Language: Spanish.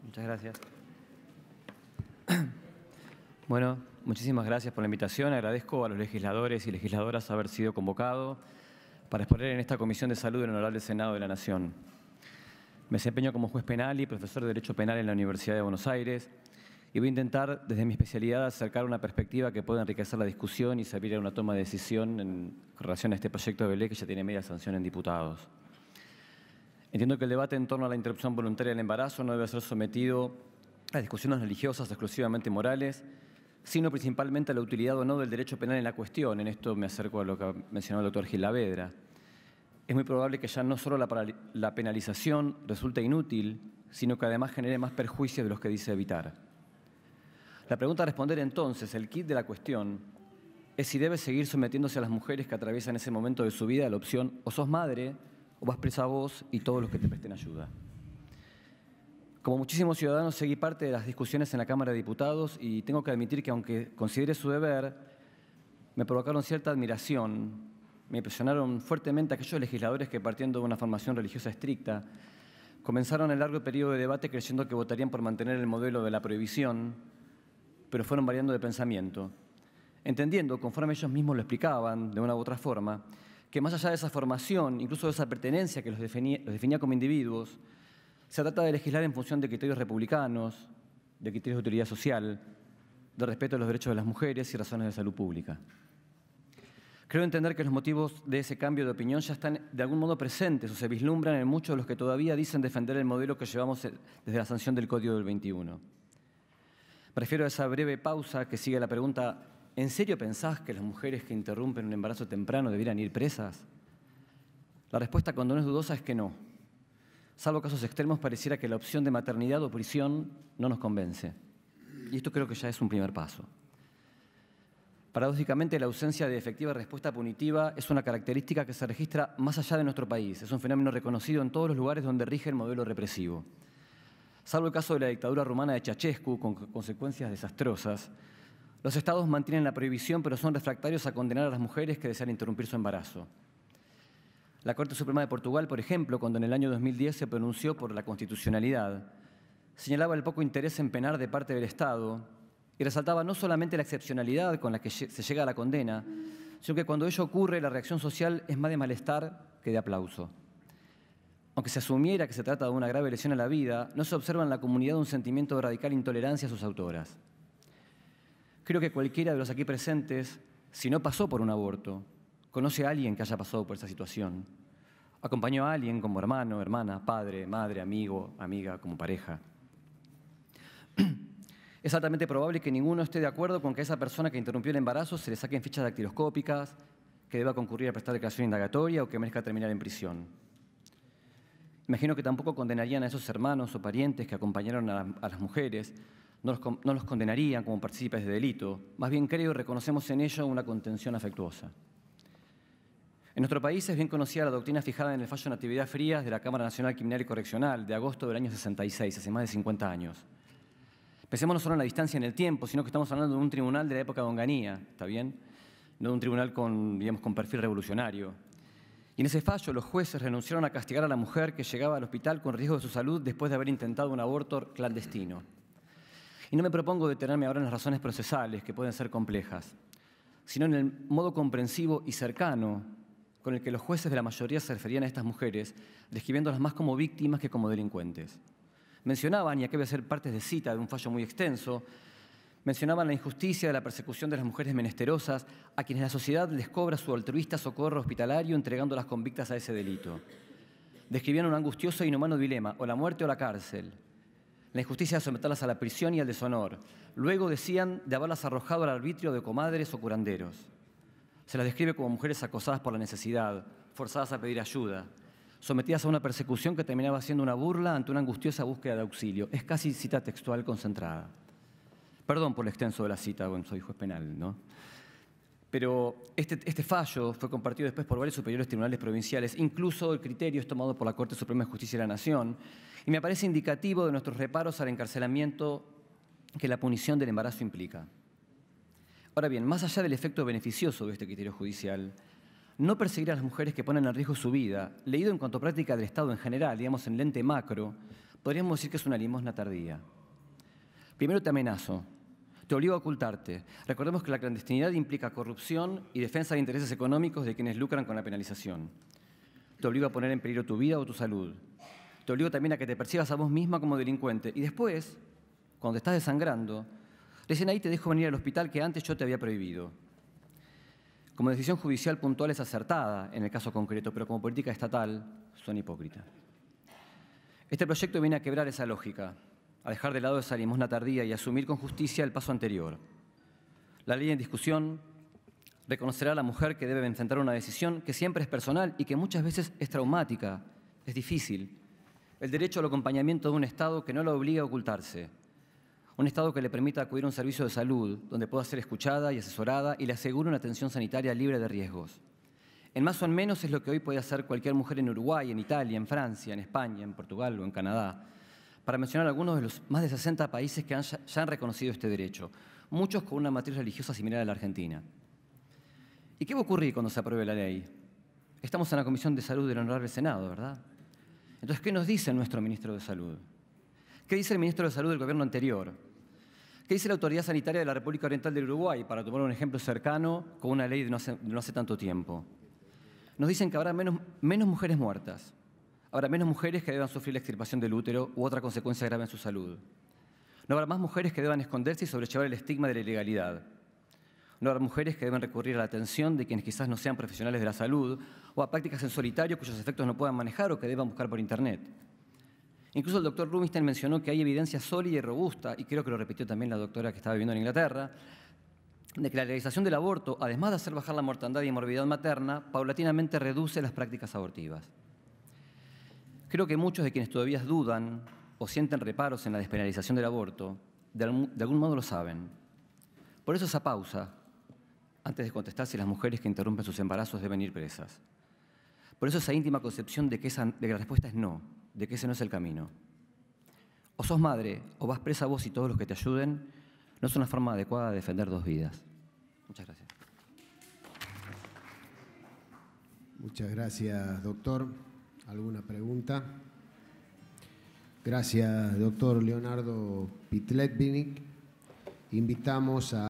Muchas gracias. Bueno, muchísimas gracias por la invitación. Agradezco a los legisladores y legisladoras haber sido convocados para exponer en esta Comisión de Salud del Honorable Senado de la Nación. Me desempeño como juez penal y profesor de Derecho Penal en la Universidad de Buenos Aires y voy a intentar, desde mi especialidad, acercar una perspectiva que pueda enriquecer la discusión y servir a una toma de decisión en relación a este proyecto de ley que ya tiene media sanción en diputados. Entiendo que el debate en torno a la interrupción voluntaria del embarazo no debe ser sometido a discusiones religiosas exclusivamente morales, sino principalmente a la utilidad o no del derecho penal en la cuestión. En esto me acerco a lo que mencionó el doctor Gil Lavedra. Es muy probable que ya no solo la penalización resulte inútil, sino que además genere más perjuicios de los que dice evitar. La pregunta a responder entonces, el quid de la cuestión, es si debe seguir sometiéndose a las mujeres que atraviesan ese momento de su vida a la opción o sos madre o vas presa vos y todos los que te presten ayuda. Como muchísimos ciudadanos seguí parte de las discusiones en la Cámara de Diputados y tengo que admitir que aunque considere su deber, me provocaron cierta admiración, me impresionaron fuertemente aquellos legisladores que, partiendo de una formación religiosa estricta, comenzaron el largo periodo de debate creyendo que votarían por mantener el modelo de la prohibición, pero fueron variando de pensamiento, entendiendo, conforme ellos mismos lo explicaban de una u otra forma, que más allá de esa formación, incluso de esa pertenencia que los definía como individuos, se trata de legislar en función de criterios republicanos, de criterios de utilidad social, de respeto a los derechos de las mujeres y razones de salud pública. Creo entender que los motivos de ese cambio de opinión ya están de algún modo presentes o se vislumbran en muchos de los que todavía dicen defender el modelo que llevamos desde la sanción del Código del 21. Me refiero a esa breve pausa que sigue la pregunta: ¿en serio pensás que las mujeres que interrumpen un embarazo temprano debieran ir presas? La respuesta, cuando no es dudosa, es que no. Salvo casos extremos, pareciera que la opción de maternidad o prisión no nos convence. Y esto creo que ya es un primer paso. Paradójicamente, la ausencia de efectiva respuesta punitiva es una característica que se registra más allá de nuestro país. Es un fenómeno reconocido en todos los lugares donde rige el modelo represivo. Salvo el caso de la dictadura rumana de Ceausescu, con consecuencias desastrosas, los estados mantienen la prohibición, pero son refractarios a condenar a las mujeres que desean interrumpir su embarazo. La Corte Suprema de Portugal, por ejemplo, cuando en el año 2010 se pronunció por la constitucionalidad, señalaba el poco interés en penar de parte del Estado y resaltaba no solamente la excepcionalidad con la que se llega a la condena, sino que cuando ello ocurre la reacción social es más de malestar que de aplauso. Aunque se asumiera que se trata de una grave lesión a la vida, no se observa en la comunidad un sentimiento de radical intolerancia a sus autoras. Creo que cualquiera de los aquí presentes, si no pasó por un aborto, conoce a alguien que haya pasado por esa situación, acompañó a alguien como hermano, hermana, padre, madre, amigo, amiga, como pareja. Es altamente probable que ninguno esté de acuerdo con que a esa persona que interrumpió el embarazo se le saquen fichas dactiloscópicas, que deba concurrir a prestar declaración indagatoria o que merezca terminar en prisión. Imagino que tampoco condenarían a esos hermanos o parientes que acompañaron a las mujeres, no los condenarían como partícipes de delito. Más bien creo y reconocemos en ello una contención afectuosa. En nuestro país es bien conocida la doctrina fijada en el fallo Natividad Frías de la Cámara Nacional Criminal y Correccional de agosto del año 66, hace más de 50 años. Pensemos no solo en la distancia en el tiempo, sino que estamos hablando de un tribunal de la época de Onganía, ¿está bien? No de un tribunal con perfil revolucionario. Y en ese fallo los jueces renunciaron a castigar a la mujer que llegaba al hospital con riesgo de su salud después de haber intentado un aborto clandestino. Y no me propongo detenerme ahora en las razones procesales, que pueden ser complejas, sino en el modo comprensivo y cercano con el que los jueces de la mayoría se referían a estas mujeres, describiéndolas más como víctimas que como delincuentes. Mencionaban, y aquí voy a hacer partes de cita de un fallo muy extenso, mencionaban la injusticia de la persecución de las mujeres menesterosas a quienes la sociedad les cobra su altruista socorro hospitalario entregándolas convictas a ese delito. Describían un angustioso e inhumano dilema, o la muerte o la cárcel. La injusticia de someterlas a la prisión y al deshonor. Luego decían de haberlas arrojado al arbitrio de comadres o curanderos. Se las describe como mujeres acosadas por la necesidad, forzadas a pedir ayuda, sometidas a una persecución que terminaba siendo una burla ante una angustiosa búsqueda de auxilio. Es casi cita textual concentrada. Perdón por lo extenso de la cita, bueno, soy juez penal, ¿no? Pero este fallo fue compartido después por varios superiores tribunales provinciales, incluso el criterio es tomado por la Corte Suprema de Justicia de la Nación, y me parece indicativo de nuestros reparos al encarcelamiento que la punición del embarazo implica. Ahora bien, más allá del efecto beneficioso de este criterio judicial, no perseguir a las mujeres que ponen en riesgo su vida, leído en cuanto a práctica del Estado en general, digamos en lente macro, Podríamos decir que es una limosna tardía. Primero te amenazo, te obligo a ocultarte. Recordemos que la clandestinidad implica corrupción y defensa de intereses económicos de quienes lucran con la penalización. Te obligo a poner en peligro tu vida o tu salud. Te obligo también a que te percibas a vos misma como delincuente. Y después, cuando te estás desangrando, recién ahí te dejo venir al hospital que antes yo te había prohibido. Como decisión judicial puntual es acertada en el caso concreto, pero como política estatal son hipócritas. Este proyecto viene a quebrar esa lógica, a dejar de lado esa limosna tardía y asumir con justicia el paso anterior. La ley en discusión reconocerá a la mujer que debe enfrentar una decisión que siempre es personal y que muchas veces es traumática, es difícil. El derecho al acompañamiento de un Estado que no la obliga a ocultarse. Un Estado que le permita acudir a un servicio de salud donde pueda ser escuchada y asesorada y le asegure una atención sanitaria libre de riesgos. En más o en menos es lo que hoy puede hacer cualquier mujer en Uruguay, en Italia, en Francia, en España, en Portugal o en Canadá, para mencionar algunos de los más de 60 países que ya han reconocido este derecho, muchos con una matriz religiosa similar a la Argentina. ¿Y qué va a ocurrir cuando se apruebe la ley? Estamos en la Comisión de Salud del Honorable Senado, ¿verdad? Entonces, ¿qué nos dice nuestro ministro de Salud? ¿Qué dice el ministro de Salud del gobierno anterior? ¿Qué dice la Autoridad Sanitaria de la República Oriental del Uruguay, para tomar un ejemplo cercano con una ley de no hace tanto tiempo? Nos dicen que habrá menos mujeres muertas, habrá menos mujeres que deban sufrir la extirpación del útero u otra consecuencia grave en su salud. No habrá más mujeres que deban esconderse y sobrellevar el estigma de la ilegalidad. No habrá mujeres que deben recurrir a la atención de quienes quizás no sean profesionales de la salud o a prácticas en solitario cuyos efectos no puedan manejar o que deban buscar por Internet. Incluso el doctor Rubinstein mencionó que hay evidencia sólida y robusta, y creo que lo repitió también la doctora que estaba viviendo en Inglaterra, de que la legalización del aborto, además de hacer bajar la mortandad y morbidad materna, paulatinamente reduce las prácticas abortivas. Creo que muchos de quienes todavía dudan o sienten reparos en la despenalización del aborto, de algún modo lo saben. Por eso esa pausa, antes de contestar si las mujeres que interrumpen sus embarazos deben ir presas. Por eso esa íntima concepción de que la respuesta es no, de que ese no es el camino. O sos madre, o vas presa vos y todos los que te ayuden, no es una forma adecuada de defender dos vidas. Muchas gracias. Muchas gracias, doctor. ¿Alguna pregunta? Gracias, doctor Leonardo Pitletnik. Invitamos a